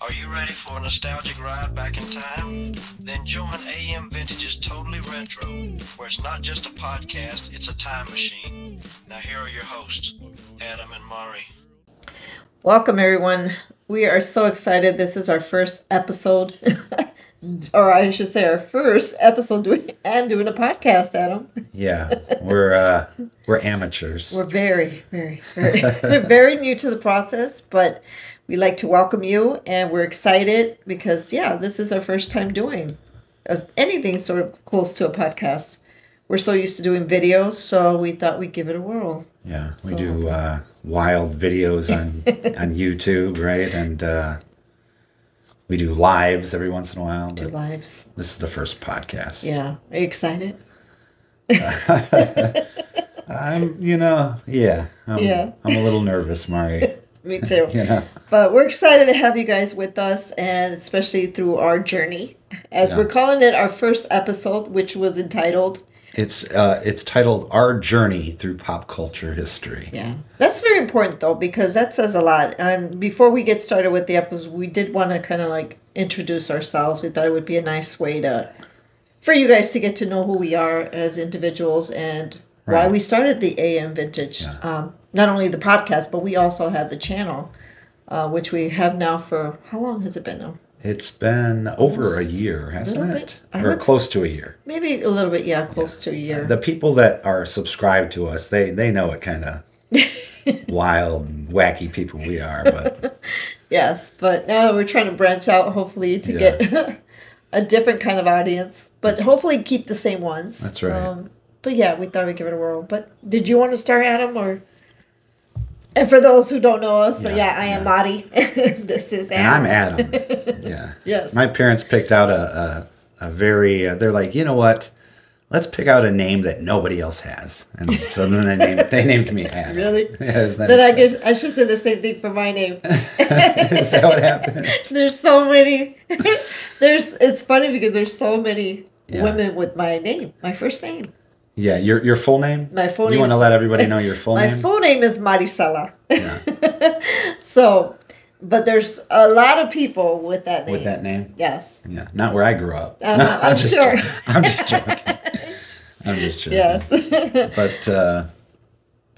Are you ready for a nostalgic ride back in time? Then join AM Vintage's Totally Retro, where it's not just a podcast, it's a time machine. Now here are your hosts, Adam and Mari. Welcome, everyone. We are so excited. This is our first episode, or I should say our first episode doing a podcast, Adam. Yeah, we're amateurs. We're very, very new to the process, but we like to welcome you, and we're excited because, this is our first time doing anything sort of close to a podcast. We're so used to doing videos, so we thought we'd give it a whirl. Yeah, we do wild videos on YouTube, right? And we do lives every once in a while. Do lives. This is the first podcast. Yeah. Are you excited? I'm a little nervous, Mari. Me too. Yeah. But we're excited to have you guys with us, and especially through our journey, as we're calling it our first episode, which was entitled... It's titled Our Journey Through Pop Culture History. Yeah. That's very important, though, because that says a lot. And before we get started with the episode, we did want to kind of like introduce ourselves. We thought it would be a nice way for you guys to get to know who we are as individuals and why we started the AM Vintage. Yeah. Not only the podcast, but we also have the channel, which we have now for, how long has it been now? It's been over a year, hasn't it? Or close to a year. Maybe a little bit, close to a year. The people that are subscribed to us, they know what kind of wild, wacky people we are. But yes, but now we're trying to branch out, hopefully, to get a different kind of audience. But hopefully keep the same ones. That's right. But yeah, we thought we'd give it a whirl. But did you want to start, Adam, or... And for those who don't know us, I am Mari. This is Adam. And I'm Adam. Yeah. Yes. My parents picked out a very, they're like, you know what? Let's pick out a name that nobody else has. And so then they named me Adam. Really? Yes. Then I should say the same thing for my name. Is that what happened? There's so many. It's funny because there's so many women with my name, my first name. Yeah, your full name? My full name. You want to let everybody know your full name? My full name is Maricela. Yeah. So, but there's a lot of people with that name. With that name? Yes. Yeah, not where I grew up. No, I'm sure. I'm just joking. I'm just joking. Yes. But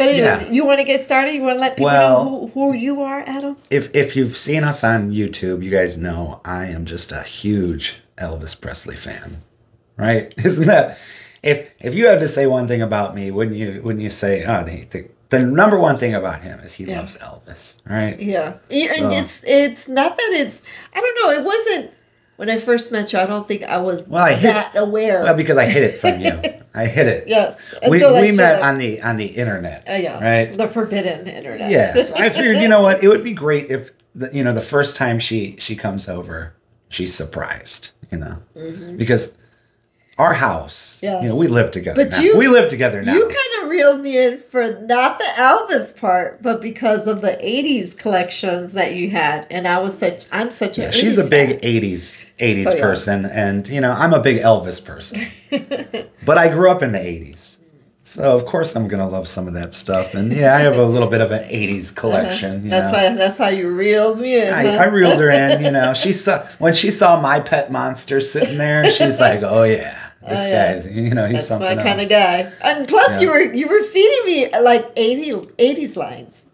anyways, you want to get started? You want to let people know who you are, Adam? If you've seen us on YouTube, you guys know I am just a huge Elvis Presley fan. Right? Isn't that... If you had to say one thing about me, wouldn't you say, the number one thing about him is he loves Elvis, right? Yeah. And it's not that it's, I don't know, it wasn't, when I first met you, I don't think I was that aware. Well, because I hid it from you. I hid it. Yes. We met on the internet, right? The forbidden internet. Yes. I figured, you know what, it would be great if, the first time she comes over, she's surprised, because... Our house, we live together now. We live together now. You kind of reeled me in for not the Elvis part, but because of the 80s collections that you had. And I'm such an 80s she's a big fan. 80s person. And, I'm a big Elvis person. But I grew up in the 80s. So, of course, I'm going to love some of that stuff. And, I have a little bit of an 80s collection. That's how you reeled me in. I reeled her in, when she saw my pet monster sitting there, she's like, oh, yeah. This guy's, he's That's something my kind else. of guy. And plus, you were feeding me like 80s lines.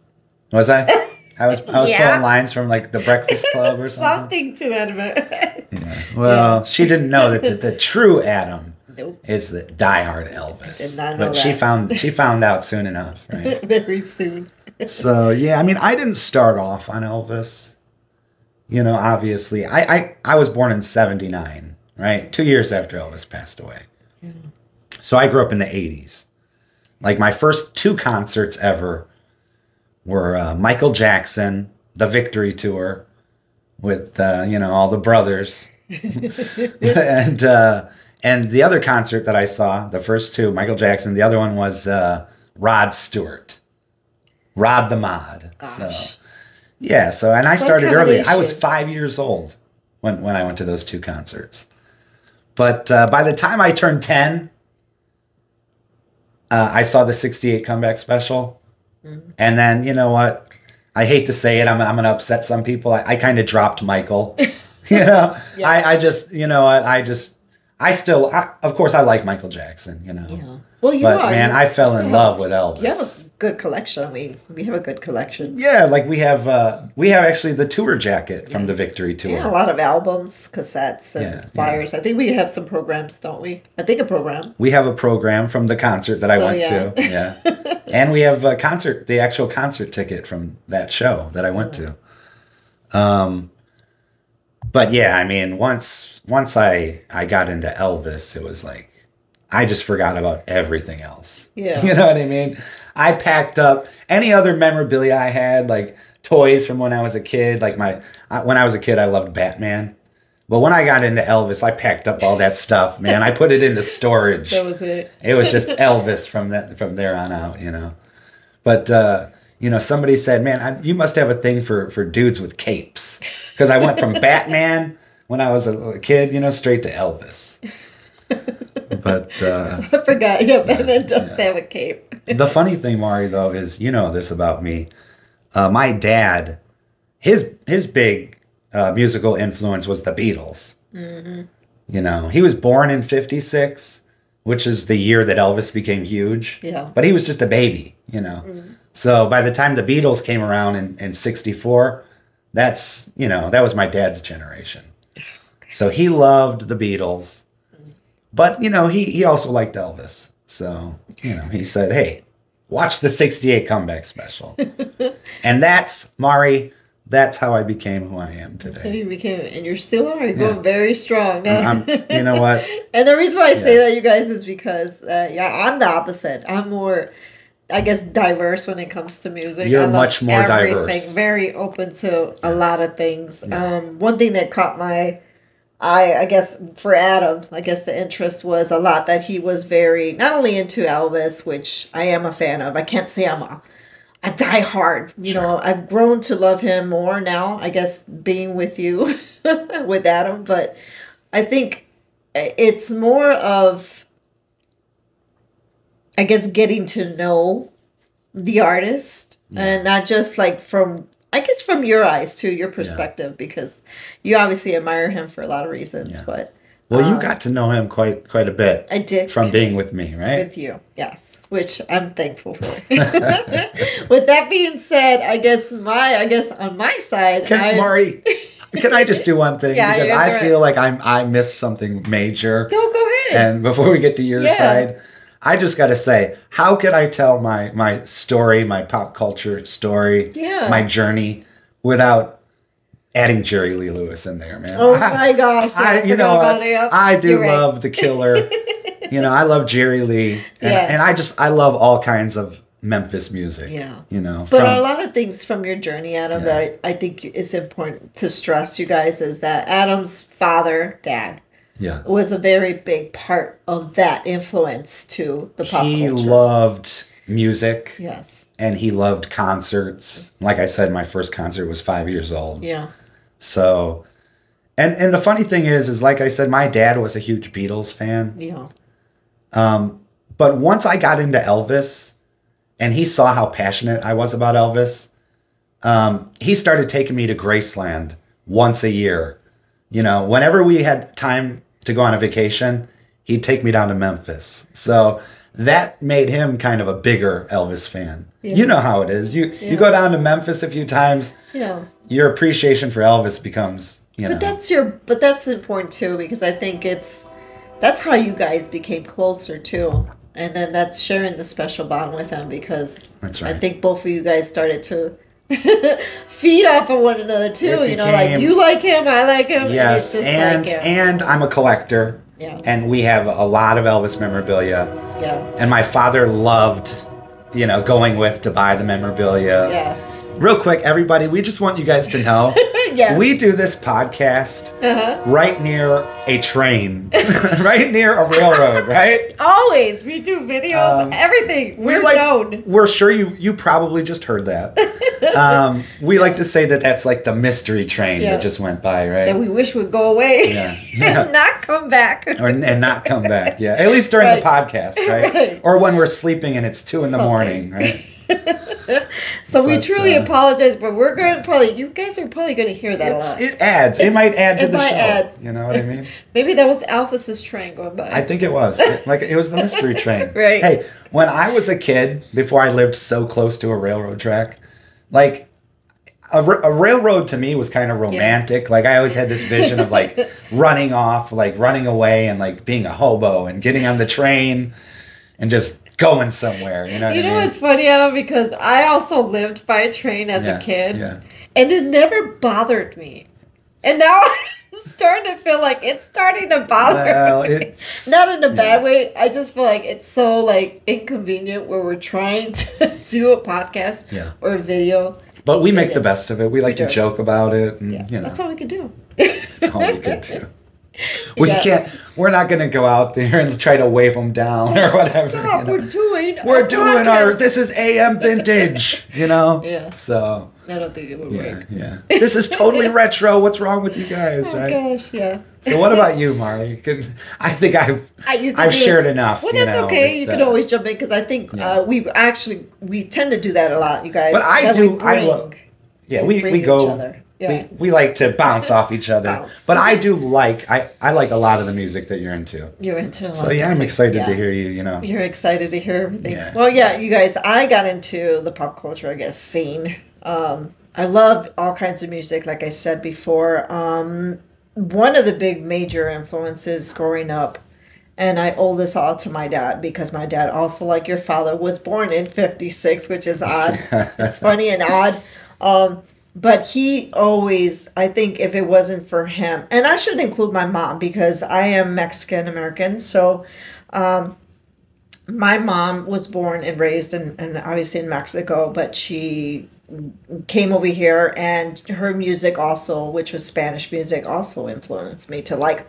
Was I? I was pulling lines from like the Breakfast Club or Something something. to that effect. Yeah. Well, she didn't know that the true Adam is the diehard Elvis. I did not know but that. she found out soon enough, right? Very soon. So I didn't start off on Elvis. Obviously, I was born in '79. Right? 2 years after Elvis passed away. Yeah. So I grew up in the 80s. Like my first two concerts ever were Michael Jackson, the Victory Tour with, all the brothers. and the other concert that I saw, the first two, Michael Jackson, the other one was Rod Stewart. Rod the Mod. Gosh. And I started early. I was 5 years old when I went to those two concerts. But by the time I turned 10, I saw the '68 comeback special. Mm-hmm. And then, you know what? I hate to say it, I'm going to upset some people. I kind of dropped Michael. Yeah. I just, you know what, of course I like Michael Jackson, Yeah. Well, man, I fell in love with Elvis. You have a good collection. We have a good collection. Yeah, like we have actually the tour jacket from the Victory Tour. Yeah, a lot of albums, cassettes, and flyers. I think we have some programs, don't we? I think a program. We have a program from the concert that I went to. Yeah. And we have the actual concert ticket from that show that I went to. But yeah, I mean, once I got into Elvis, it was like I just forgot about everything else. Yeah. You know what I mean? I packed up any other memorabilia I had, like toys from when I was a kid. Like when I was a kid, I loved Batman. But when I got into Elvis, I packed up all that stuff, man. I put it into storage. That was it. It was just Elvis from there on out, But somebody said, man, you must have a thing for dudes with capes. Because I went from Batman when I was a kid, straight to Elvis. But I forgot. Yeah, Batman does have a cape. The funny thing, Mari, though, is this about me. My dad, his big musical influence was the Beatles. Mm-hmm. He was born in '56, which is the year that Elvis became huge. Yeah. But he was just a baby, Mm-hmm. So by the time the Beatles came around in '64, that was my dad's generation. Okay. So he loved the Beatles. But, he also liked Elvis. So, he said, hey, watch the '68 comeback special. And that's how I became who I am today. So you became, and you still are. You're going very strong. You know what? And the reason why I say that, you guys, is because, I'm the opposite. I'm more, I guess, diverse when it comes to music. You're much more diverse. Very open to a lot of things. Yeah. One thing that caught my I guess for Adam, the interest was a lot that he was very, not only into Elvis, which I am a fan of. I can't say I'm a diehard. I've grown to love him more now, I guess, being with you, with Adam. But I think it's more of, I guess, getting to know the artist and not just like from your eyes too, your perspective, because you obviously admire him for a lot of reasons. Yeah. But you got to know him quite a bit. I did from being with me, right? With you, yes, which I'm thankful for. With that being said, I guess on my side, Mari, can I just do one thing? Yeah, because I feel like I missed something major. No, go ahead. And before we get to your side, I just got to say, how could I tell my story, my pop culture story, my journey, without adding Jerry Lee Lewis in there, man? Oh my gosh! I do love The Killer. I love Jerry Lee, and I love all kinds of Memphis music. Yeah, But a lot of things from your journey, Adam, that I think is important to stress, you guys, is that Adam's dad. Yeah, was a very big part of that influence to the pop culture. He loved music. Yes. And he loved concerts. Like I said, my first concert was 5 years old. Yeah. So, and the funny thing is like I said, my dad was a huge Beatles fan. Yeah. But once I got into Elvis, and he saw how passionate I was about Elvis, he started taking me to Graceland once a year. Whenever we had time to go on a vacation, he'd take me down to Memphis. So that made him kind of a bigger Elvis fan. Yeah. You know how it is. You go down to Memphis a few times. Yeah. Your appreciation for Elvis becomes, But that's important too, because I think that's how you guys became closer too. And then that's sharing the special bond with him, because that's right. I think both of you guys started to feed off of one another too. Like you like him, I like him, yes, and it's just like him. And I'm a collector. Yeah. And we have a lot of Elvis memorabilia. Yeah. And my father loved, going to buy the memorabilia. Yes. Real quick, everybody, we just want you guys to know, we do this podcast right near a train, right near a railroad, right? Always. We do videos, everything. We're known. We're sure you probably just heard that. We like to say that's like the mystery train that just went by, right? That we wish would go away and not come back. And not come back, yeah. At least during the podcast, right? Or when we're sleeping and it's 2 a.m, right? So we But, truly apologize, but we're going to you guys are probably going to hear that a lot. It adds. It might add to the show. Add. You know what I mean? Maybe that was Alphys's train going by. I think it was. It was the mystery train. Right. Hey, when I was a kid, before I lived so close to a railroad track, like a railroad to me was kind of romantic. Yeah. Like I always had this vision of like running off, like running away and like being a hobo and getting on the train and just going somewhere. You know what I mean? It's funny, Adam, because I also lived by a train as a kid. Yeah. And it never bothered me. And now I'm starting to feel like it's starting to bother me. It's not in a bad way. I just feel like it's so like inconvenient where we're trying to do a podcast or a video. But we make the best of it. We like to joke about it. And, you know. That's all we can do. That's all we can do. We're not going to go out there and try to wave them down or whatever. Stop, you know? we're doing this is AM vintage, you know? Yeah. So. I don't think it would work. Yeah. This is totally retro. What's wrong with you guys, right? Oh gosh, yeah. So what about you, Mari? I think I've shared enough. Well, that's okay. You can always jump in because I think we tend to do that a lot, you guys. But I do. We go. Each other. Yeah. We like to bounce off each other. But I do like I like a lot of the music that you're into. You're into a lot of music. I'm excited to hear you, you know. You're excited to hear everything. Yeah. Well, yeah, you guys, I got into the pop culture, I guess, scene. I love all kinds of music, like I said before. One of the big major influences growing up, and I owe this all to my dad because my dad, also like your father, was born in 56, which is odd. It's funny and odd. But he always, I think if it wasn't for him, and I should include my mom because I am Mexican American. So my mom was born and raised in obviously in Mexico, but she came over here, and her music also, which was Spanish music, also influenced me to like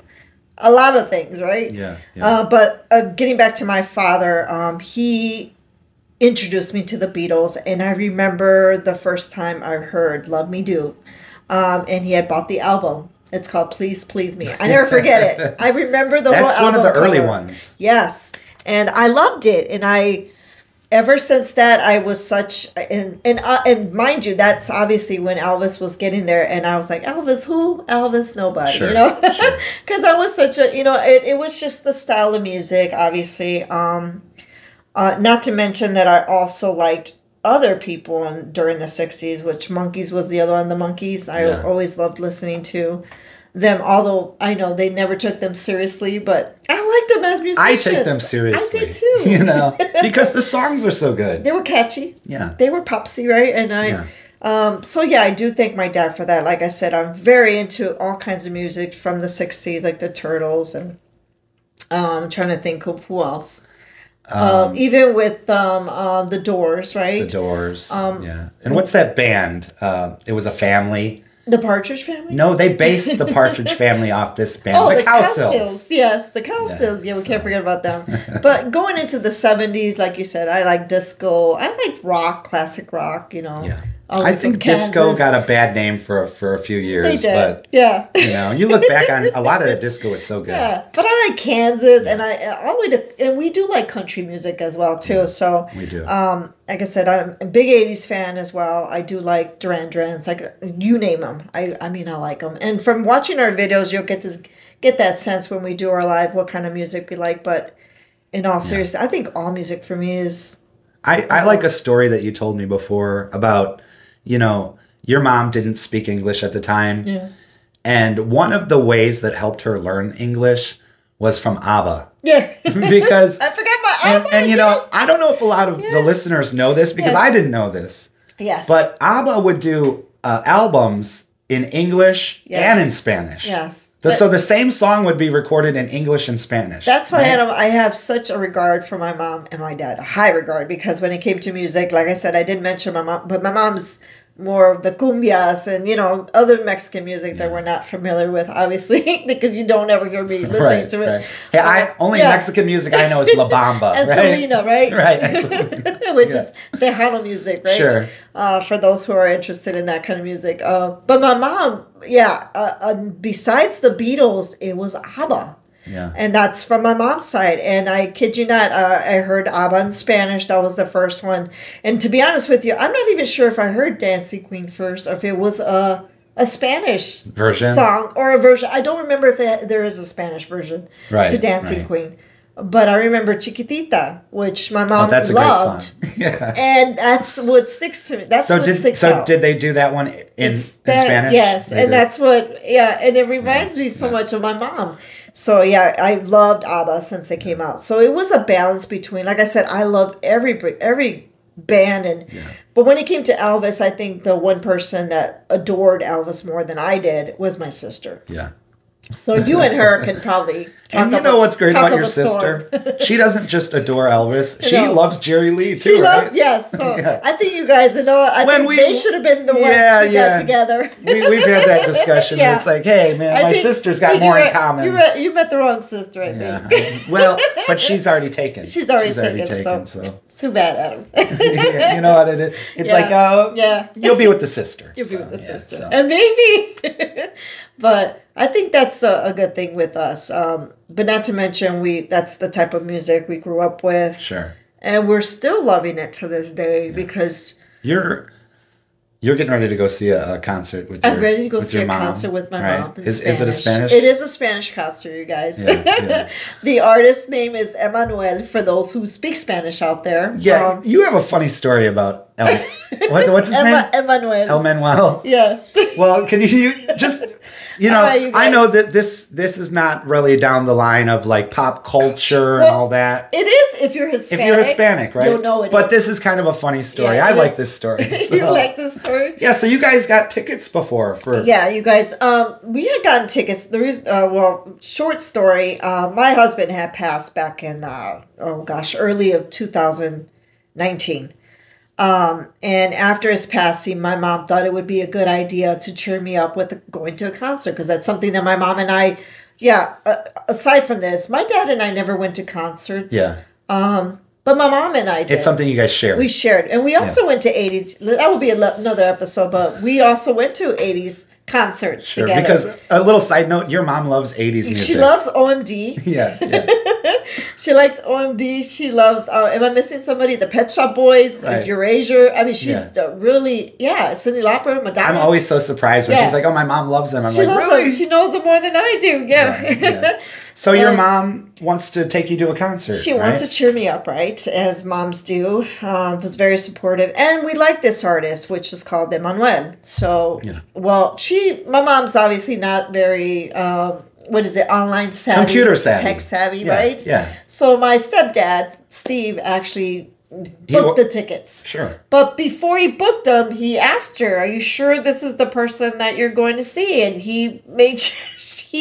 a lot of things, right? Yeah. But getting back to my father, he introduced me to the Beatles, and I remember the first time I heard Love Me Do, and he had bought the album. It's called Please Please Me. I never forget it. I remember the whole album. That's one of the early cover. ones. Yes, and I loved it, and ever since that, I was such, and mind you, that's obviously when Elvis was getting there, and I was like, Elvis who? Elvis nobody, you know? Because I was such a, it was just the style of music, obviously. Not to mention that I also liked other people during the 60s, which Monkees was the other one, the Monkees. I always loved listening to them, although I know they never took them seriously, but I liked them as musicians. I take them seriously. I did too. Because the songs are so good. They were catchy. Yeah. They were popsy, right? And I do thank my dad for that. Like I said, I'm very into all kinds of music from the 60s, like the Turtles, and I'm trying to think of who else. Even with the Doors, right? The Doors, yeah. And what's that band? It was a family. The Partridge Family? No, they based the Partridge Family off this band. The Cowsills. Yes, the Cowsills. Yeah, we can't forget about them. But going into the 70s, like you said, I like disco. I like rock, classic rock, Yeah. I think disco got a bad name for a few years. They did. But, you look back on a lot of the disco is so good. Yeah, but I like Kansas, and and we do like country music as well too. Yeah, so we do. Like I said, I'm a big '80s fan as well. I do like Duran Duran's, like you name them. I mean, I like them. And from watching our videos, you'll get that sense when we do our live what kind of music we like. But in all seriousness, I think all music for me is. I like a story that you told me before about. Your mom didn't speak English at the time. Yeah. And one of the ways that helped her learn English was from ABBA. Yeah. Because I forgot my ABBA. And I don't know if a lot of the listeners know this because I didn't know this. Yes. But ABBA would do albums in English and in Spanish. Yes. So the same song would be recorded in English and Spanish. That's why, Adam, I have such a regard for my mom and my dad, a high regard, because when it came to music, like I said, I didn't mention my mom, but my mom's more of the cumbias and, other Mexican music that we're not familiar with, obviously, because you don't ever hear me listening to it. Right. Hey, Mexican music I know is La Bamba. And Selena, right? Right, and Selena. Which is Tejano music, right? Sure. For those who are interested in that kind of music. But my mom, besides the Beatles, it was ABBA. Yeah. And that's from my mom's side. And I kid you not, I heard ABBA in Spanish. That was the first one. And to be honest with you, I'm not even sure if I heard Dancing Queen first or if it was a Spanish version song or a version. I don't remember if there is a Spanish version to Dancing Queen. But I remember Chiquitita, which my mom that's loved. A great song. Yeah. And that's what sticks to me. That's what sticks out. Did they do that one in Spanish? Yes, they and did. that's what, and it reminds me so much of my mom. So, yeah, I've loved ABBA since it came out. So it was a balance between, like I said, I loved every band. But when it came to Elvis, I think the one person that adored Elvis more than I did was my sister. Yeah. So you and her can probably talk And you know what's great about your storm. sister? She doesn't just adore Elvis. She No. loves Jerry Lee too, She right? loves, yes. So Yeah. I think you guys, I think they should have been the ones who got together. We've had that discussion. Yeah. It's like, hey, man, my sister's got more in common. You met the wrong sister, I think. Yeah. Well, but she's already taken. She's already taken, so. It's too bad, Adam. Yeah, you know what it is? It's like, you'll be with the sister. You'll be with the sister. And maybe. But I think that's a good thing with us. But not to mention, that's the type of music we grew up with. Sure. And we're still loving it to this day because... You're getting ready to go see a concert with your mom. I'm ready to go see a concert with my mom. Is it a Spanish? It is a Spanish concert, you guys. Yeah. The artist's name is Emmanuel, for those who speak Spanish out there. Yeah, you have a funny story about what's his name? Emmanuel. Yes. Well, can you just... right, I know that this is not really down the line of like pop culture and all that. It is if you're Hispanic. If you're Hispanic, right? You'll know it. But this is kind of a funny story. Yeah, I like this story. So. You like this story? Yeah, so you guys got tickets before for... Yeah, you guys. We had gotten tickets. The reason, short story. My husband had passed back in early of 2019. And after his passing, my mom thought it would be a good idea to cheer me up with going to a concert because that's something that my mom and I, aside from this, my dad and I never went to concerts. Yeah. But my mom and I did. It's something you guys shared. We shared. And we also went to 80s. That will be another episode, but we also went to 80s concerts together. Because a little side note, your mom loves 80s music. She loves OMD. Yeah. She likes OMD. She loves, am I missing somebody? The Pet Shop Boys, Eurasia. I mean, she's really, Cyndi Lauper, Madonna. I'm always so surprised when she's like, oh, my mom loves them. I'm she like, loves really? Them. She knows them more than I do. Yeah. So your mom wants to take you to a concert, She wants to cheer me up, right? As moms do. Was very supportive. And we like this artist, which was called Emmanuel. So, my mom's obviously not very... online savvy, computer savvy, tech savvy, right? Yeah. So my stepdad, Steve, actually booked the tickets. Sure. But before he booked them, he asked her, "Are you sure this is the person that you're going to see?" And he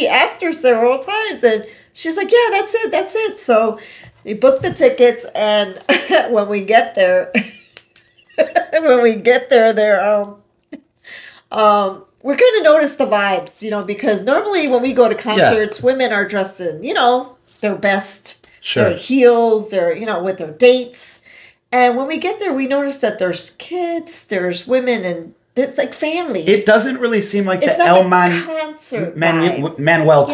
asked her several times, and she's like, "Yeah, that's it." So he booked the tickets, and when we get there, they're we're going to notice the vibes, because normally when we go to concerts, women are dressed in, their best, their heels, their, with their dates. And when we get there, we notice that there's kids, there's women, and it's like family. It doesn't really seem like it's the concert Manuel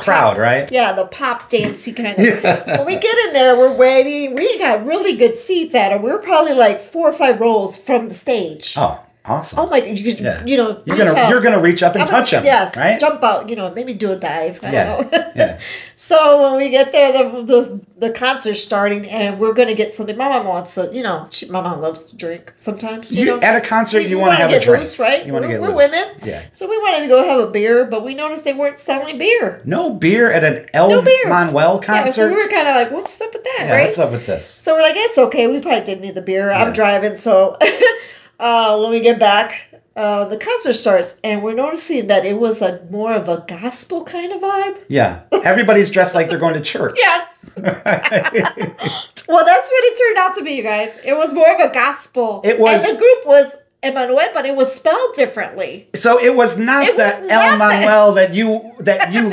crowd, right? Yeah, the pop dancey kind of. When we get in there, we're waiting. We got really good seats at it. We're probably like 4 or 5 rows from the stage. Oh. Awesome. Oh my! You're gonna reach up and touch them. Yes, right? Jump out. Maybe do a dive. I don't know. Yeah. So when we get there, the concert's starting, and we're gonna get something. My mom wants to. My mom loves to drink sometimes. At a concert, you want to have a drink, loose, right? You want to get loose. We're women. Yeah. So we wanted to go have a beer, but we noticed they weren't selling beer. No beer at an Manuel concert. Yeah, so we were kind of like, "What's up with that?" Right? What's up with this? So we're like, "It's okay. We probably didn't need the beer. I'm driving." So when we get back. The concert starts, and we're noticing that it was more of a gospel kind of vibe. Yeah. Everybody's dressed like they're going to church. Yes. Well, that's what it turned out to be, you guys. It was more of a gospel. It was. And the group was Emmanuel, but it was spelled differently. So it was not the El Manuel that you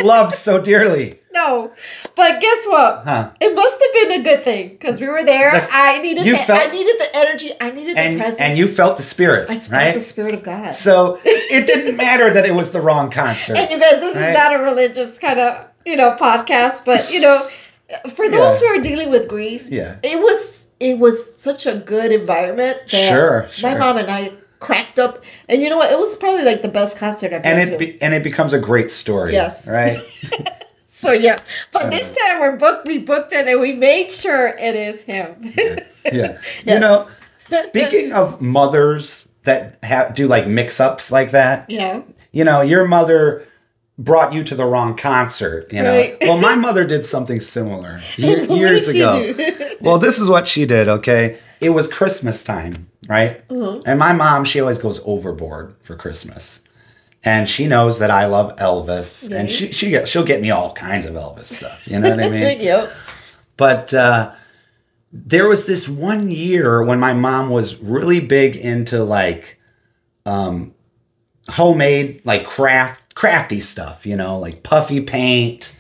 loved so dearly. No. But guess what? Huh. It must have been a good thing because we were there. I needed the energy. I needed the presence. And you felt the spirit, I felt the spirit of God. So it didn't matter that it was the wrong concert. And you guys, this is not a religious kind of, podcast, but, for those who are dealing with grief, it was such a good environment that sure. my mom and I cracked up. And you know what? It was probably like the best concert I've been to. And it becomes a great story. Yes. Right? So, yeah. But this time we booked it and we made sure it is him. Yeah. Yes. Speaking of mothers that do like mix-ups like that. Yeah. Your mother brought you to the wrong concert, Right. Well, my mother did something similar years ago. Well, this is what she did, okay? It was Christmas time, right? Mm-hmm. And my mom, she always goes overboard for Christmas. And she knows that I love Elvis. Right. And she'll get me all kinds of Elvis stuff. You know what I mean? Yep. But there was this one year when my mom was really big into like homemade, like crafty stuff, like puffy paint.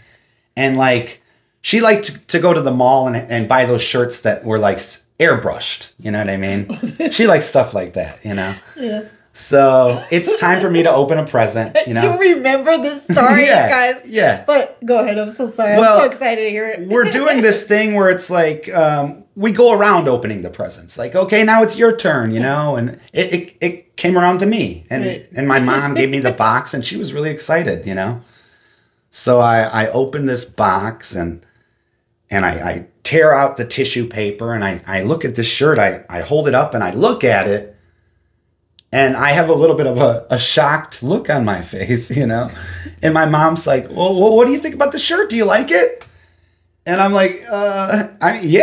And like she liked to go to the mall and buy those shirts that were like airbrushed. You know what I mean? She likes stuff like that, Yeah. So it's time for me to open a present. Do you remember this story, guys? Yeah. But go ahead. I'm so sorry. I'm so excited to hear it. We're doing this thing where it's like we go around opening the presents. Like, okay, now it's your turn, And it came around to me. And my mom gave me the box and she was really excited, So I opened this box and I tear out the tissue paper and I look at this shirt. I hold it up and I look at it. And I have a little bit of a shocked look on my face, And my mom's like, well, what do you think about the shirt? Do you like it? And I'm like, actually,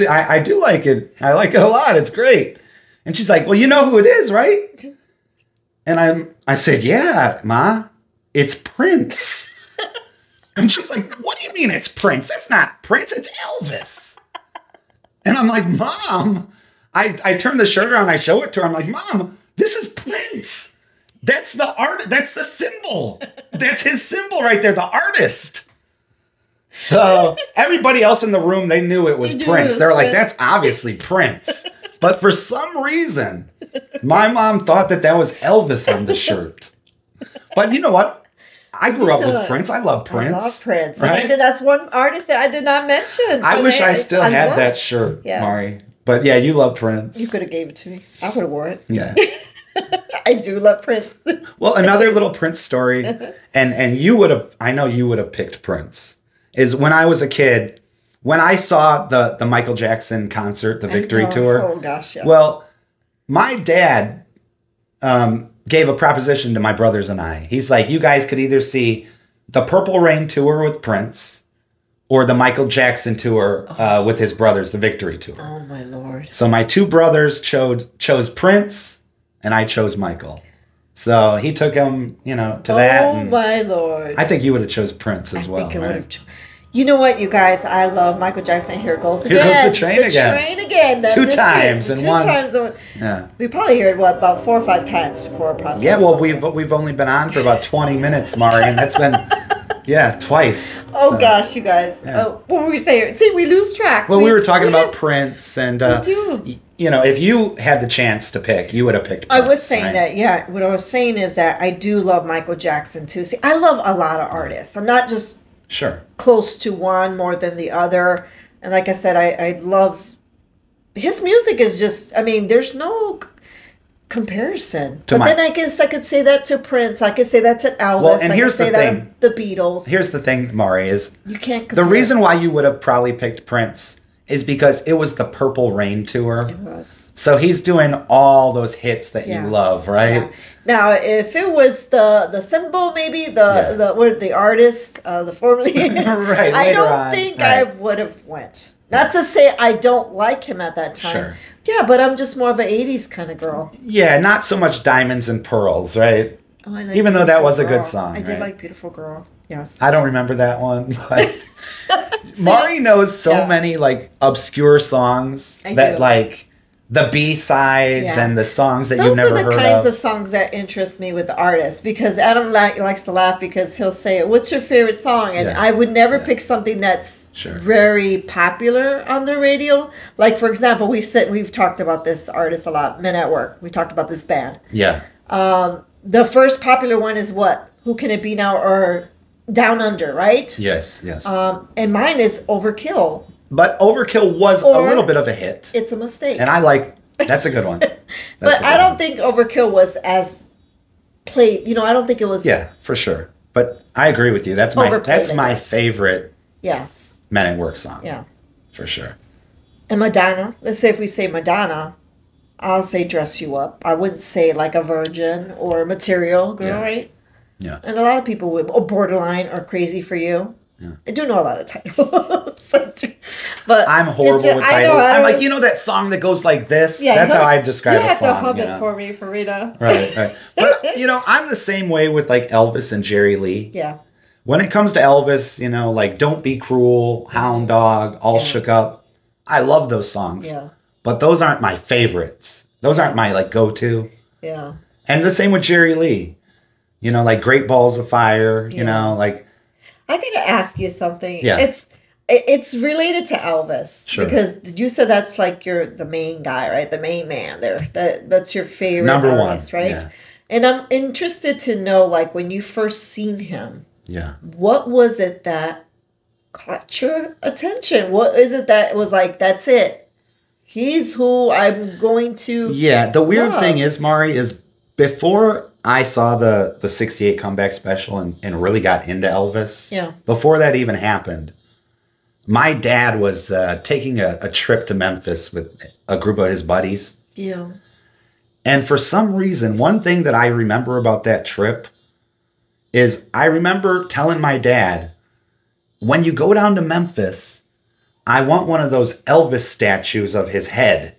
I do like it. I like it a lot. It's great. And she's like, well, you know who it is, right? And I said, yeah, Ma, it's Prince. And she's like, what do you mean it's Prince? That's not Prince, it's Elvis. And I'm like, Mom, I turn the shirt around, I show it to her. I'm like, Mom, this is Prince. That's the art. That's the symbol. That's his symbol right there, the artist. So everybody else in the room, they knew it was Prince. They're like, that's obviously Prince. But for some reason, my mom thought that was Elvis on the shirt. But you know what? I grew up with Prince. I love Prince. I love Prince. Right? And that's one artist that I did not mention. I wish I still had that shirt, Mari. But yeah, you love Prince. You could have gave it to me. I would have wore it. Yeah. I do love Prince. Well, another little Prince story, and I know you would have picked Prince, is when I was a kid, when I saw the Michael Jackson concert, the Victory Tour. Oh, gosh, yes. Well, my dad gave a proposition to my brothers and I. He's like, you guys could either see the Purple Rain Tour with Prince or the Michael Jackson tour with his brothers, the Victory Tour. Oh, my Lord. So my two brothers chose Prince, and I chose Michael. So he took him, to that. Oh, my Lord. I think you would have chose Prince as well, I right? You know what, you guys? I love Michael Jackson. Here goes again. Here goes the train again. The train again. Two times in one. Two times. Yeah. We probably heard it, about 4 or 5 times before a podcast. Yeah, well, we've only been on for about 20 minutes, Mari, and that's been, twice. Oh, gosh, you guys. Yeah. Oh, what were we saying? See, we lose track. Well, we were talking about Prince, and we do. If you had the chance to pick, you would have picked Prince. I was saying that, yeah. What I was saying is that I do love Michael Jackson, too. See, I love a lot of artists. I'm not just close to one more than the other. And like I said, I love... His music is just... there's no comparison. Then I guess I could say that to Prince. I could say that to Elvis. Well, and here's the thing. The Beatles. Here's the thing, Mari, is... You can't compare. The reason why you would have probably picked Prince is because it was the Purple Rain Tour. It was. So he's doing all those hits that you love, right? Yeah. Now, if it was the symbol, maybe the artist, the formerly, right? I don't think I would have went. Not to say I don't like him at that time. Sure. Yeah, but I'm just more of an 80s kind of girl. Yeah, not so much Diamonds and Pearls, right? Oh, I like Even though that was Girl. a good song. I did right? like Beautiful Girl. Yes. I don't remember that one, but Mari knows so many like obscure songs that like the B-sides Yeah. and the songs that Those you've never are the heard kinds of. of songs that interest me with the artist, because Adam likes to laugh because he'll say, "What's your favorite song?" And Yeah. I would never Yeah. pick something that's Sure. very popular on the radio. Like, for example, we've talked about this artist a lot. Men at Work. We talked about this band. Yeah. The first popular one is what? Who Can It Be Now? Or Down Under, right? Yes, yes. And mine is Overkill. But Overkill was Or- a little bit of a hit. It's a mistake. And I like, that's a good one. That's But a good I don't one. think Overkill was as played. You know, I don't think it was. Yeah, for sure. But I agree with you. That's my Overplayed, I my guess. favorite Yes. Men at Work song. Yeah. For sure. And Madonna. Let's say if we say Madonna, I'll say Dress You Up. I wouldn't say like a Virgin or Material Girl, Yeah. right? Yeah. And a lot of people would, or Borderline or Crazy for You. Yeah. I do know a lot of titles. But I'm it's horrible just- with I know, titles. I I'm don't- like, you know that song that goes like this? Yeah, That's you how I describe you a have to song. hum You it know? for me, Farida. Right, right. But, you know, I'm the same way with like Elvis and Jerry Lee. Yeah. When it comes to Elvis, you know, like Don't Be Cruel, Hound Dog, All Yeah. Shook Up, I love those songs. Yeah. But those aren't my favorites. Those aren't my like go-to. Yeah. And the same with Jerry Lee. You know, like Great Balls of Fire, you Yeah. know, like I gotta ask you something. Yeah. It's related to Elvis. Sure. Because you said that's like the main guy, right? The main man there. That's your favorite Number one, artist, right? yeah. And I'm interested to know, like, when you first seen him, yeah. what was it that caught your attention? What is it that was like, that's it? He's who I'm going to. Yeah, the weird love. thing is, Mari, is before I saw the 68 comeback special and really got into Elvis, Yeah. before that even happened, my dad was taking a trip to Memphis with a group of his buddies. Yeah. And for some reason, one thing that I remember about that trip is I remember telling my dad, when you go down to Memphis, I want one of those Elvis statues of his head.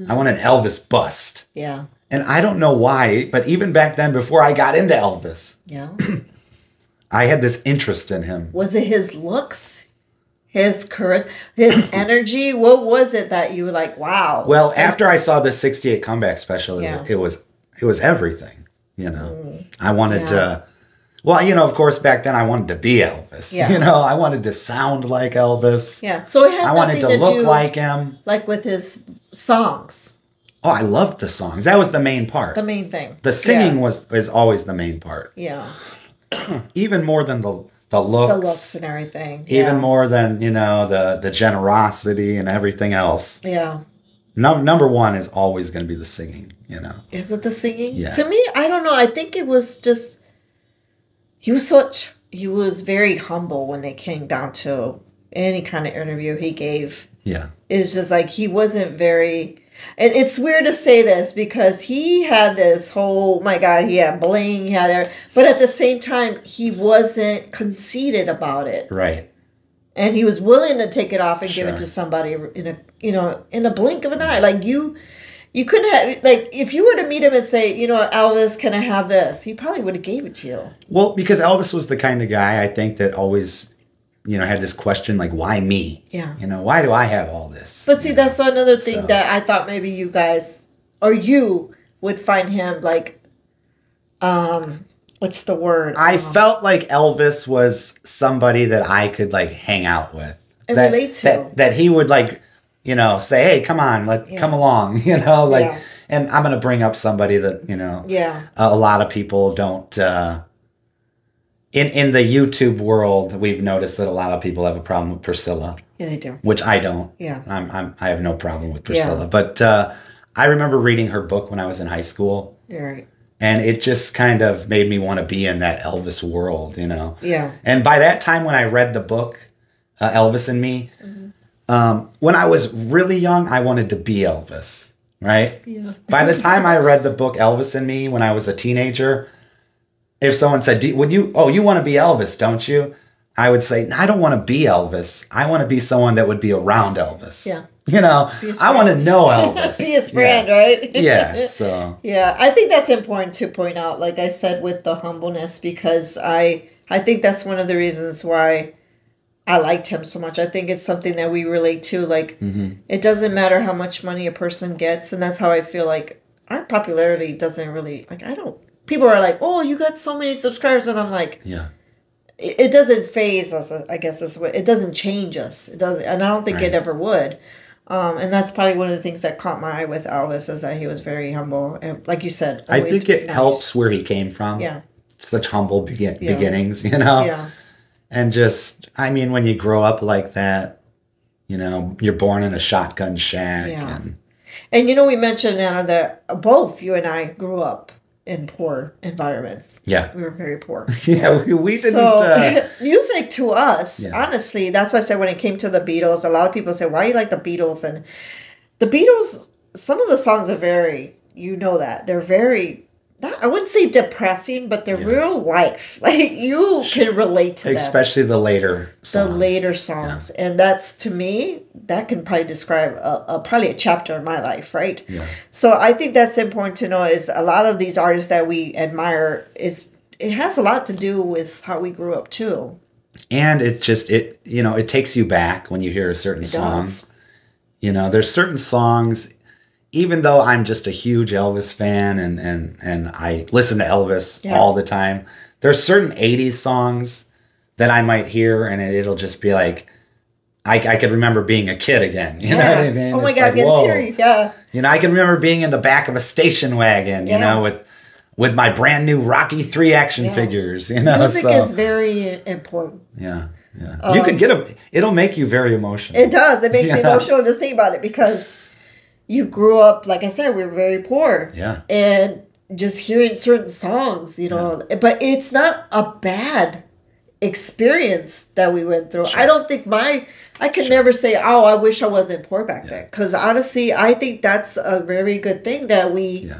I want an Elvis bust. Yeah. And I don't know why, but even back then, before I got into Elvis, Yeah. I had this interest in him. Was it his looks? His charisma? His energy? What was it that you were like, wow? Well, after I saw the 68 comeback special, Yeah. it was everything, you know. I wanted Yeah. to, well, you know, of course, back then I wanted to be Elvis. Yeah. You know, I wanted to sound like Elvis. Yeah. So it had I wanted nothing to look do, like him. like with his songs. Oh, I loved the songs. That was the main part. The main thing. The singing Yeah. is always the main part. Yeah. Even more than the looks. The looks and everything. Even Yeah. more than, you know, the generosity and everything else. Yeah. Number one is always going to be the singing, you know. Is it the singing? Yeah. To me, I don't know. I think it was just he was very humble when they came down to any kind of interview he gave. Yeah. It's just like he wasn't very, and it's weird to say this because he had this whole, my God, he had bling, he had, but at the same time, he wasn't conceited about it. Right. And he was willing to take it off and give it Sure. to somebody in a blink of an eye. Like you couldn't have, like, if you were to meet him and say, Elvis, can I have this? He probably would have gave it to you. Well, because Elvis was the kind of guy, I think, that always, had this question, like, why me? Yeah. Why do I have all this? But see, that's another thing So- that I thought maybe you guys, or you would find him like, what's the word? I felt like Elvis was somebody that I could, like, hang out with. And that, relate to. That he would, like, say, hey, come on, come along, Yeah. and I'm going to bring up somebody that, Yeah. a lot of people don't, in the YouTube world, we've noticed that a lot of people have a problem with Priscilla, Yeah, they do. which I don't. Yeah. I have no problem with Priscilla, Yeah. but I remember reading her book when I was in high school, You're right. and it just kind of made me want to be in that Elvis world, Yeah. And by that time, when I read the book, Elvis and Me, when I was really young, I wanted to be Elvis, right? Yeah. By the time I read the book Elvis and Me when I was a teenager, if someone said, you want to be Elvis, don't you? I would say, I don't want to be Elvis. I want to be someone that would be around Elvis. Yeah. his I want to friend. know Elvis. Be his friend, right? Yeah, so. Yeah, I think that's important to point out, like I said, with the humbleness, because I think that's one of the reasons why I liked him so much. I think it's something that we relate to. Like, it doesn't matter how much money a person gets, and that's how I feel like our popularity doesn't really, like, I don't, people are like, oh, you got so many subscribers, and I'm like, Yeah. it doesn't phase us, I guess is what, it doesn't change us. It doesn't, and I don't think it ever would. And that's probably one of the things that caught my eye with Elvis, is that he was very humble. And like you said, I think it helps where he came from. Yeah. Such humble beginnings, you know? Yeah. And just, I mean, when you grow up like that, you know, you're born in a shotgun shack. Yeah. And you know, we mentioned, Anna, that both you and I grew up in poor environments. Yeah. We were very poor. Yeah, we didn't... So, music to us, honestly, that's what I said when it came to the Beatles. A lot of people say, why you like the Beatles? And the Beatles, some of the songs are very, you know that, they're very... I wouldn't say depressing, but they're real life. Like, you can relate to them. Especially the later songs. The later songs. Yeah. And that's, to me, that can probably describe probably a chapter in my life, right? Yeah. So I think that's important to know, is a lot of these artists that we admire, it has a lot to do with how we grew up, too. And it's just, you know, it takes you back when you hear a certain song. Does. You know, there's certain songs... Even though I'm just a huge Elvis fan and I listen to Elvis all the time, there's certain 80s songs that I might hear and it'll just be like, I could remember being a kid again. You know what I mean? Oh my it's God, like, get serious. Yeah. You know, I can remember being in the back of a station wagon, you know, with my brand new Rocky 3 action figures, you know. Music is very important. Yeah. Yeah. You could it'll make you very emotional. It does. It makes me emotional just think about it, because you grew up, like I said, we were very poor. Yeah. And just hearing certain songs, you know, but it's not a bad experience that we went through. Sure. I don't think I could never say, oh, I wish I wasn't poor back then. Because honestly, I think that's a very good thing that we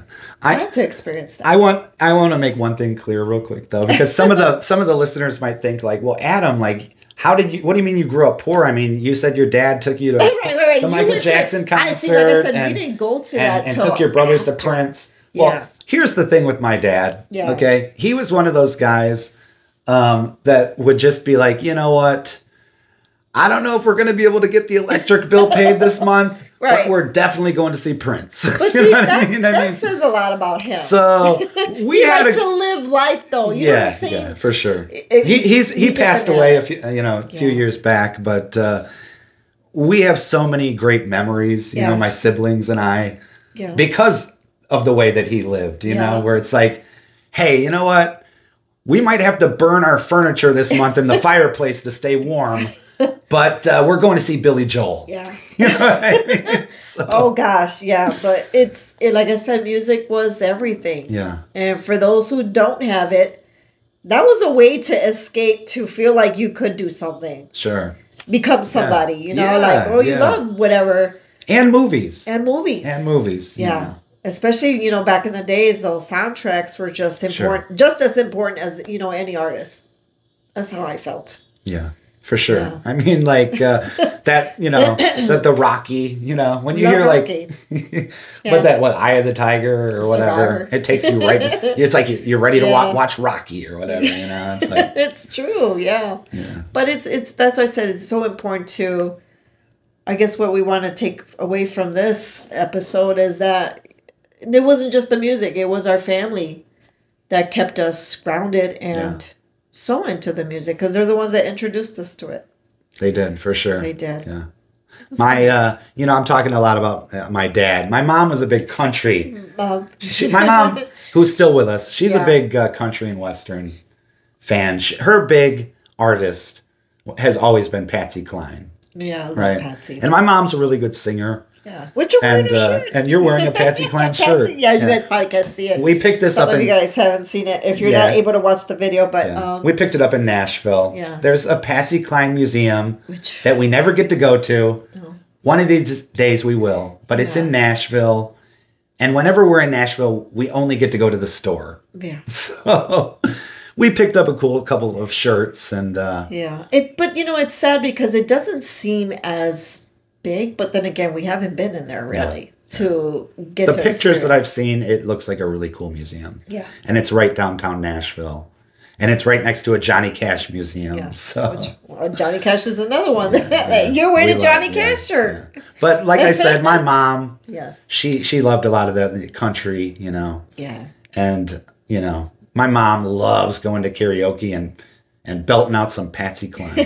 had to experience that. I want to make one thing clear real quick, though, because some of the listeners might think like, well, Adam, like, what do you mean you grew up poor? I mean, you said your dad took you to the Michael Jackson concert. Like I said, we didn't go to that and took your brothers to Prince. Well, here's the thing with my dad. Yeah. Okay. He was one of those guys that would just be like, you know what? I don't know if we're going to be able to get the electric bill paid this month, but we're definitely going to see Prince. But see, that says a lot about him. So we had to live life, though. You know what I'm saying? Yeah, for sure. He passed away a few years back, but we have so many great memories. You know, my siblings and I, because of the way that he lived. You know, where it's like, hey, you know what? We might have to burn our furniture this month in the fireplace to stay warm. But we're going to see Billy Joel. Yeah. You know what I mean? Oh, gosh, yeah. But like I said, music was everything. Yeah. And for those who don't have it, that was a way to escape, to feel like you could do something. Sure. Become somebody, you know? Like, oh, you love whatever. And movies. And movies. Yeah. Especially, you know, back in the days, those soundtracks were just important, just as important as, you know, any artist. That's how I felt. Yeah. For sure. Yeah. I mean, like that, you know, the Rocky, you know, when you hear like, what Eye of the Tiger or whatever, Survivor. It takes you right. It's like you're ready to watch Rocky or whatever, you know. It's like, it's true, yeah. But it's that's why I said it's so important to, I guess what we want to take away from this episode is that it wasn't just the music, it was our family that kept us grounded and so into the music, because they're the ones that introduced us to it. They did, for sure. They did. Yeah. My, you know, I'm talking a lot about my dad. My mom was a big country. My mom, who's still with us, she's a big country and western fan. Her big artist has always been Patsy Cline. Yeah, I love Patsy. And my mom's a really good singer. Yeah, which you're wearing a shirt. And you're wearing a Patsy Cline shirt. Yeah, you guys probably can't see it. We picked this up. Some of you guys haven't seen it if you're not able to watch the video, but we picked it up in Nashville. Yeah. There's a Patsy Cline museum that we never get to go to. No. One of these days we will, but it's in Nashville. And whenever we're in Nashville, we only get to go to the store. Yeah. So we picked up a cool couple of shirts and but you know, it's sad because it doesn't seem as big, but then again, we haven't been in there really to get the to pictures experience. that I've seen. It looks like a really cool museum. Yeah, and it's right downtown Nashville. And it's right next to a Johnny Cash museum. Yes. So. Johnny Cash is another one. Yeah. You're wearing a We Johnny love- Cash shirt. Yeah. But like I said, my mom, Yes. she loved a lot of the country, Yeah. and my mom loves going to karaoke and belting out some Patsy Cline.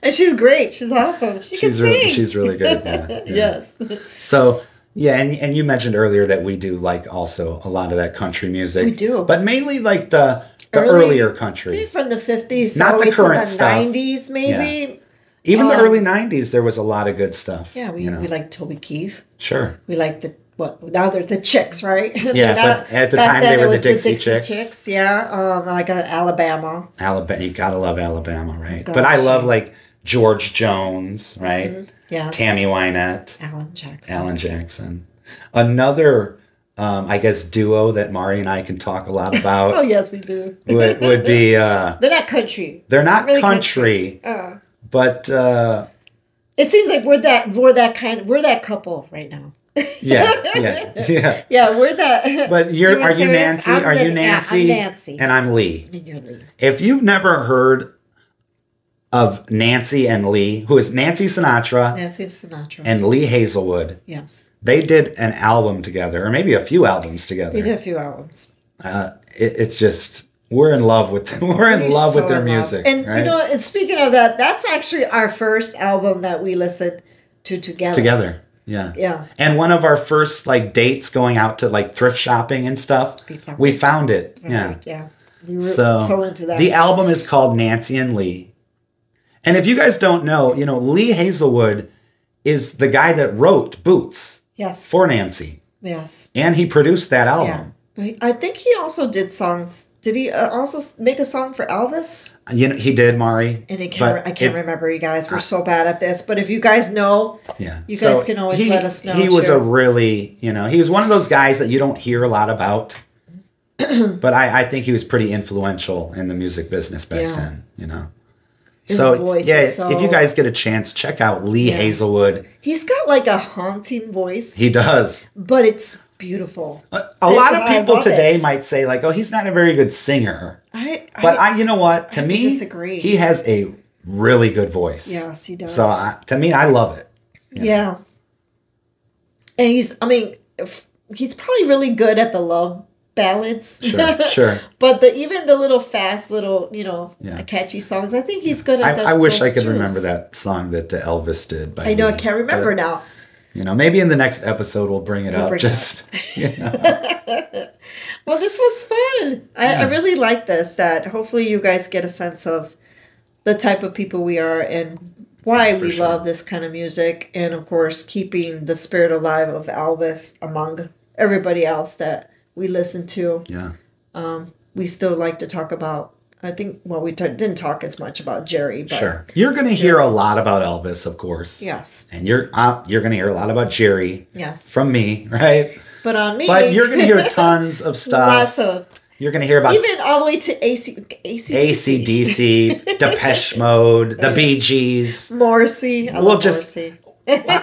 And she's great. She's awesome. She can sing. She's really good. Yeah. Yes. So yeah, and you mentioned earlier that we do like also a lot of that country music. We do. But mainly like the earlier country. Maybe from the 50s, Not all the way to current the stuff. 90s, maybe. Even the early 90s, there was a lot of good stuff. Yeah, we like Toby Keith. Sure. We like now they're the Chicks, right? Yeah, but at the time they were the Dixie Chicks. Yeah, like Alabama. Alabama, you gotta love Alabama, right? Gosh, but I love like George Jones, right? Mm-hmm. Yes. Tammy Wynette, Alan Jackson. Another, I guess, duo that Mari and I can talk a lot about. Oh yes, we do. would be. They're not country. They're not really country, but it seems like we're that couple right now. yeah. Yeah, we're that. But Do you wanna are say you what it is? Nancy? Are you Nancy? I'm Nancy. And I'm Lee. And you're Lee. If you've never heard of Nancy and Lee, who is Nancy Sinatra Nancy Sinatra. and Lee Hazelwood, Yes. they did an album together, or maybe a few albums together. They did a few albums. It's just we're in love with them. We're in love with their music. And right? and speaking of that, that's actually our first album that we listened to together. Together. Yeah. Yeah. And one of our first like dates going out to like thrift shopping and stuff, we found it. Yeah. Yeah. We were so into that. The album is called Nancy and Lee. And if you guys don't know, Lee Hazelwood is the guy that wrote Boots Yes. for Nancy. Yes. And he produced that Yeah. album. But I think he also did songs. Did he also make a song for Elvis? He did, Mari. And I can't remember, you guys. We're so bad at this. But if you guys know, you guys can always let us know. He was too. a really, he was one of those guys that you don't hear a lot about. But I think he was pretty influential in the music business back then, His voice is so... if you guys get a chance, check out Lee Hazelwood. He's got like a haunting voice. He does. But it's beautiful. A lot of people today might say like, oh, he's not a very good singer. But you know what? To me, disagree. He has a really good voice. Yes, he does. So to me, I love it. Yeah. And he's probably really good at the love ballads. Sure. But even the little fast, catchy songs, I think he's good at I wish I could tunes. remember that song that Elvis did. I know, I can't remember now. Maybe in the next episode we'll bring it up. Well, this was fun. I really like this. That hopefully you guys get a sense of the type of people we are and why we love this kind of music, and of course keeping the spirit alive of Elvis among everybody else that we listen to. Yeah. We still like to talk about. I think, we didn't talk as much about Jerry, but... Sure. You're going to hear a lot about Elvis, of course. Yes. And you're going to hear a lot about Jerry. Yes. From me, right? But on me... But you're going to hear tons of stuff. Lots of... You're going to hear about... Even all the way to AC/DC, Depeche Mode, the Bee Gees. Morrissey. I love Morrissey.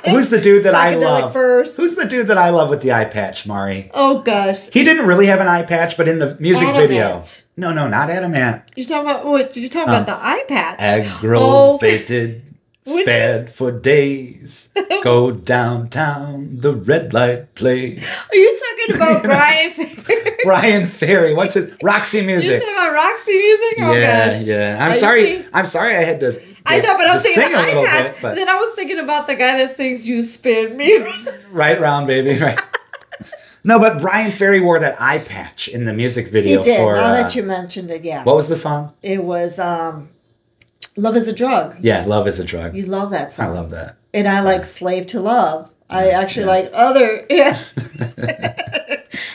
Who's the dude that I love? First. Who's the dude that I love with the eye patch, Mari? Oh, gosh. He didn't really have an eye patch, but in the music video. Adamant. No, not Adamant. You're talking about what? You're talking about the eye patch. Aggravated, sped for days. Go downtown, the red light plays. Are you talking about Brian Ferry? Brian Ferry. What's it? Roxy Music. You're talking about Roxy Music? Oh, gosh. Yeah. I'm sorry I had to... I know, but I'm thinking sing a little bit, but then I was thinking about the guy that sings "You Spin Me." Right round, baby. Right. No, but Brian Ferry wore that eye patch in the music video. He did. For, now that you mentioned it, yeah. What was the song? It was "Love Is a Drug." Yeah, "Love Is a Drug." You love that song. I love that. And I like "Slave to Love." I actually like other. Yeah.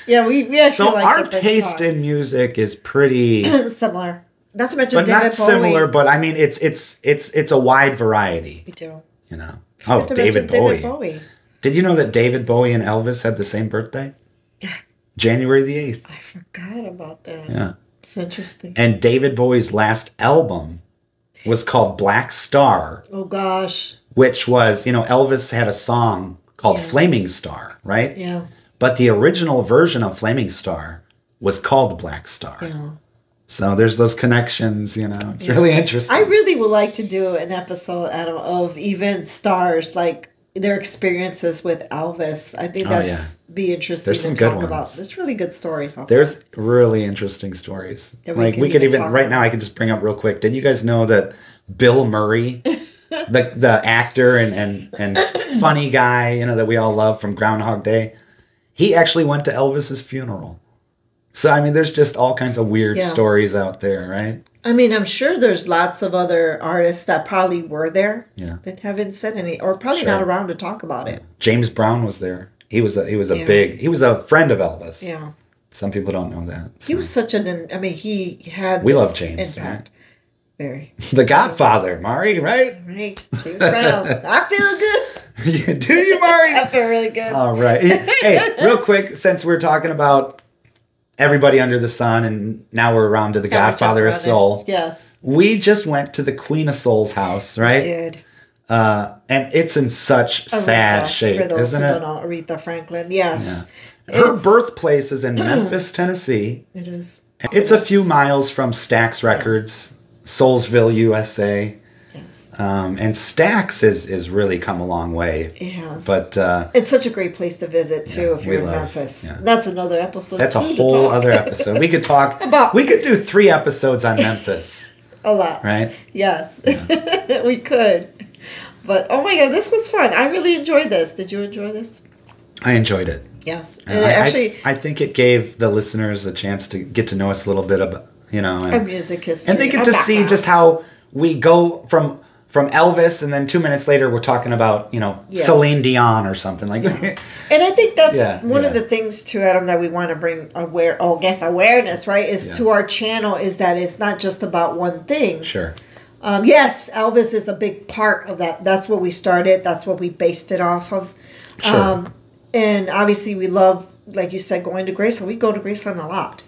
Yeah, we actually so like our taste songs. in music is pretty similar. Not to mention but David not Bowie. similar, but I mean it's a wide variety. We do. Oh, David Bowie. Did you know that David Bowie and Elvis had the same birthday? Yeah. January the 8th. I forgot about that. Yeah. It's interesting. And David Bowie's last album was called Black Star. Oh gosh. Which was, Elvis had a song called Flaming Star, right? Yeah. But the original version of Flaming Star was called Black Star. Yeah. So there's those connections, you know. It's really interesting. I really would like to do an episode, Adam, of even stars, like their experiences with Elvis. I think that's be interesting There's some to good talk about. ones. There's really good stories out There's really interesting stories. That Like we could even right now I could just bring up real quick. Did you guys know that Bill Murray, the actor and funny guy, you know, that we all love from Groundhog Day, he actually went to Elvis's funeral. So I mean, there's just all kinds of weird stories out there, right? I mean, I'm sure there's lots of other artists that probably were there that haven't said any, or probably not around to talk about it. James Brown was there. He was a friend of Elvis. Yeah. Some people don't know that. So. He was such he had We love James, impact. Right? Very. The Godfather, Mari, right? Right. James Brown. I feel good. Do you, Mari? I feel really good. All right. Hey, real quick, since we're talking about everybody under the sun, and now we're around to the Godfather of Soul. Yes. We just went to the Queen of Soul's house, right? We did. And it's in such sad shape, for those isn't who it? don't know, Aretha Franklin. Yes. Yeah. Her birthplace is in Memphis, Tennessee. It is. It's a few miles from Stax Records, Soulsville, USA. Yes. And Stax is really come a long way. It has. But it's such a great place to visit too if you're in Memphis. Yeah. That's another episode. That's a whole other episode. We could talk about. We could do 3 episodes on Memphis. A lot. Right? Yes. Yeah. We could. But oh my God, this was fun. I really enjoyed this. Did you enjoy this? I enjoyed it. Yes. And I think it gave the listeners a chance to get to know us a little bit about, you know, our music history. And they get to see just how we go from Elvis, and then 2 minutes later we're talking about, you know, Celine Dion or something like that. And I think that's one of the things too, Adam, that we want to bring awareness, right? Is to our channel is that it's not just about one thing. Sure. Yes, Elvis is a big part of that. That's what we started. That's what we based it off of. Sure. And obviously we love, like you said, going to Graceland. We go to Graceland a lot.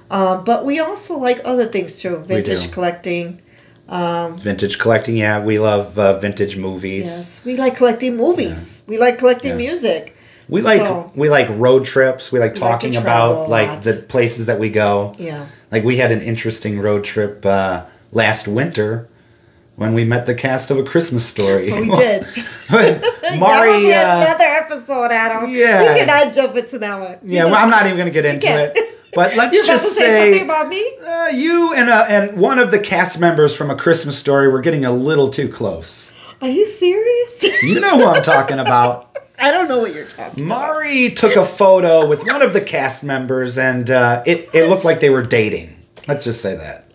But we also like other things too. Vintage collecting. Vintage collecting, yeah. We love vintage movies. Yes, we like collecting movies. Yeah. We like collecting music. We like road trips. We like talking about like the places that we go. Yeah. Like we had an interesting road trip last winter when we met the cast of A Christmas Story. We did. Mari, another episode, Adam. Yeah. We cannot jump into that one. Well, I'm not even going to get into it. But let's just say something about me. You and one of the cast members from A Christmas Story were getting a little too close. Are you serious? You know who I'm talking about. I don't know what you're talking about. Mari took a photo with one of the cast members, and it looked like they were dating. Let's just say that.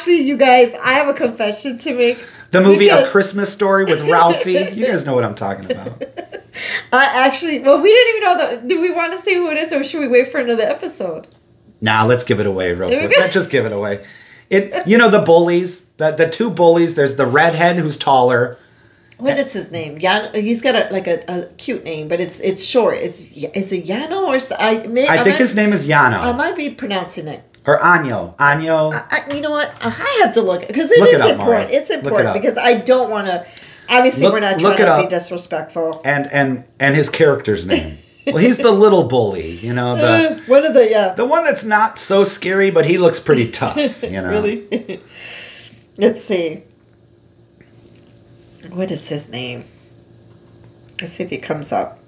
You guys, I have a confession to make. The movie A Christmas Story with Ralphie. You guys know what I'm talking about. We didn't even know do we want to say who it is, or should we wait for another episode? Nah, let's give it away real quick. Let's just give it away. You know the bullies, the 2 bullies. There's the redhead who's taller. What is his name? He's got a cute name, but it's short. Is it Yano or I think his name is Yano. I might be pronouncing it. Or Anyo. You know what? I have to look because it is important. It's important because I don't want to. Obviously, we're not trying to be disrespectful. And his character's name. Well, he's the little bully, you know, the one that's not so scary, but he looks pretty tough, you know. Really? Let's see. What is his name? Let's see if he comes up.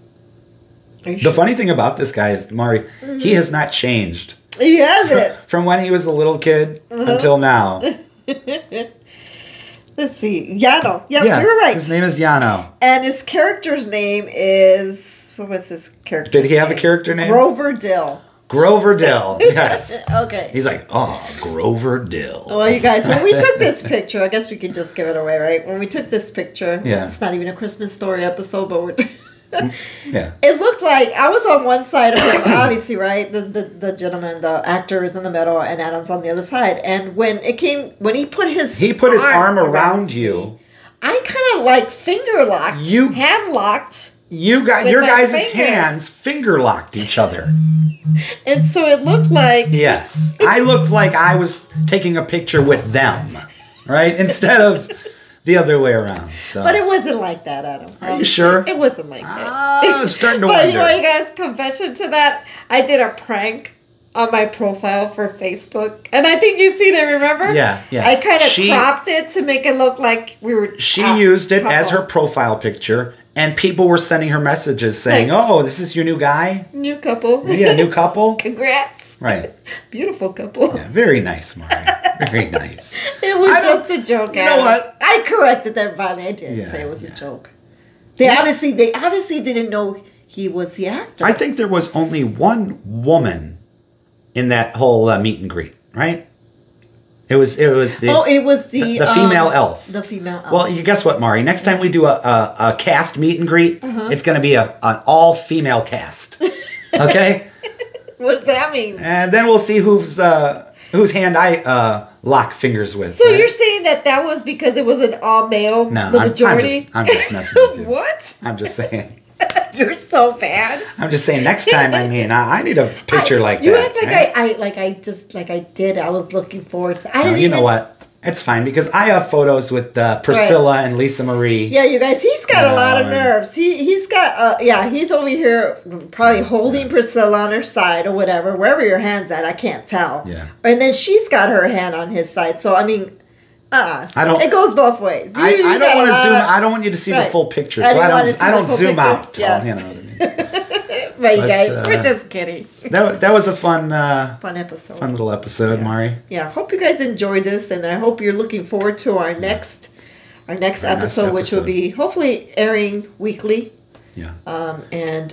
The funny thing about this guy is, Mari, he has not changed. He hasn't. From when he was a little kid until now. Let's see. Yano. Yeah, you're right. His name is Yano. And his character's name is... What was his character? Did he have a character name? Grover Dill. Grover Dill, yes. Okay. He's like, Grover Dill. Well, you guys, when we took this picture, I guess we could just give it away, right? When we took this picture, it's not even a Christmas Story episode, but we're... It looked like I was on one side of him, obviously, right? The gentleman, the actor is in the middle, and Adam's on the other side. And when he put his arm around you, I kind of like finger locked, hand locked. Your guys' hands finger locked each other. And so it looked like... Yes. I looked like I was taking a picture with them, right? Instead of the other way around. So. But it wasn't like that, Adam. Are you sure? It wasn't like that. I'm starting to wonder. But you know, you guys, confession to that, I did a prank on my profile for Facebook, and I think you've seen it. Remember? Yeah, yeah. I kind of cropped it to make it look like we were. She used it as her profile picture, and people were sending her messages saying, "Oh, this is your new guy, new couple." Yeah, new couple. Congrats. Right. Beautiful couple. Yeah, very nice, Mari. Very nice. It was just a joke. You know what? I corrected that, Bonnie. I did say it was a joke. They obviously didn't know he was the actor. I think there was only one woman in that whole meet and greet, right? It was the the female elf. The female elf. Well, you guess what, Mari? Next time we do a cast meet and greet, it's going to be an all female cast. Okay. What does that mean? And then we'll see whose hand I lock fingers with. So you're saying that was because it was an all male? No, the majority. I'm just messing with you. What? I'm just saying. You're so bad. I'm just saying. Next time, I need a picture like that. You act like I did. I was looking forward to. You know what? It's fine because I have photos with Priscilla and Lisa Marie. Yeah, you guys, he's got a lot of nerves. He's got he's over here probably holding Priscilla on her side or whatever, wherever your hand's at. I can't tell. Yeah. And then she's got her hand on his side. So I mean, it goes both ways. I don't want to zoom. I don't want you to see the full picture, so I don't zoom out. Yes. You know what I mean? Right, you guys, we're just kidding. That was a fun episode. Fun little episode, Mari. Yeah, hope you guys enjoyed this, and I hope you're looking forward to our next episode, which will be hopefully airing weekly. Yeah. And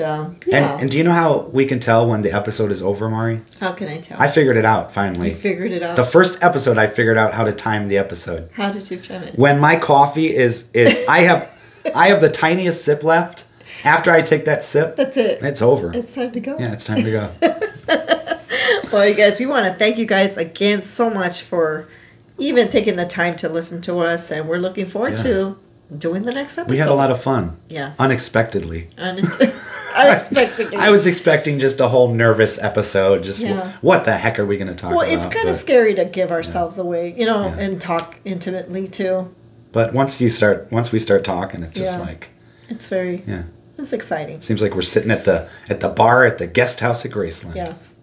do you know how we can tell when the episode is over, Mari? How can I tell? I figured it out finally. You figured it out. The first episode, I figured out how to time the episode. How did you time it? When my coffee is I have the tiniest sip left. After I take that sip, that's it. It's over. It's time to go. Yeah, it's time to go. Well, you guys, we want to thank you guys again so much for even taking the time to listen to us, and we're looking forward to doing the next episode. We had a lot of fun. Yes. Unexpectedly. Unexpectedly. I was expecting just a whole nervous episode. Just what the heck are we going to talk about? Well, it's kind of scary to give ourselves away, and talk intimately too. But once we start talking, it's just like it's very it's exciting. Seems like we're sitting at the bar at the guest house at Graceland. Yes.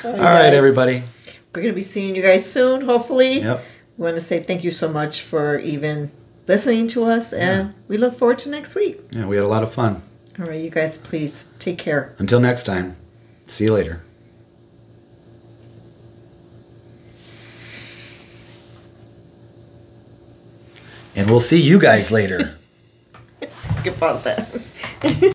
All right, everybody. We're going to be seeing you guys soon, hopefully. Yep. We want to say thank you so much for even listening to us, and we look forward to next week. Yeah, we had a lot of fun. All right, you guys, please take care. Until next time, see you later. And we'll see you guys later. You can pause that.